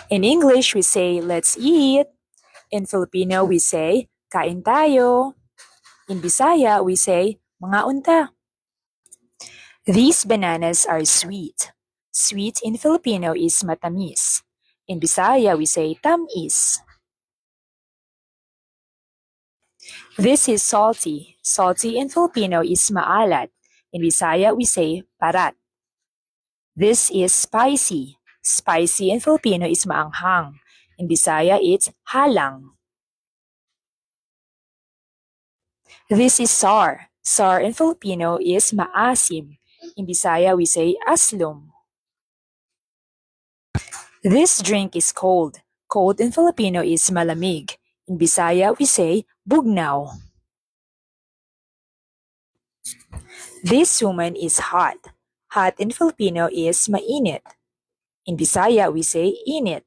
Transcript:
In English, we say, let's eat. In Filipino, we say, kain tayo. In Bisaya, we say, mga unta. These bananas are sweet. Sweet in Filipino is matamis. In Bisaya, we say, tamis. This is salty. Salty in Filipino is maalat. In Bisaya, we say, parat. This is spicy. Spicy in Filipino is maanghang. In Bisaya, it's halang. This is sour. Sour in Filipino is maasim. In Bisaya, we say aslum. This drink is cold. Cold in Filipino is malamig. In Bisaya, we say bugnaw. This woman is hot. Hot in Filipino is mainit. In Bisaya, we say init.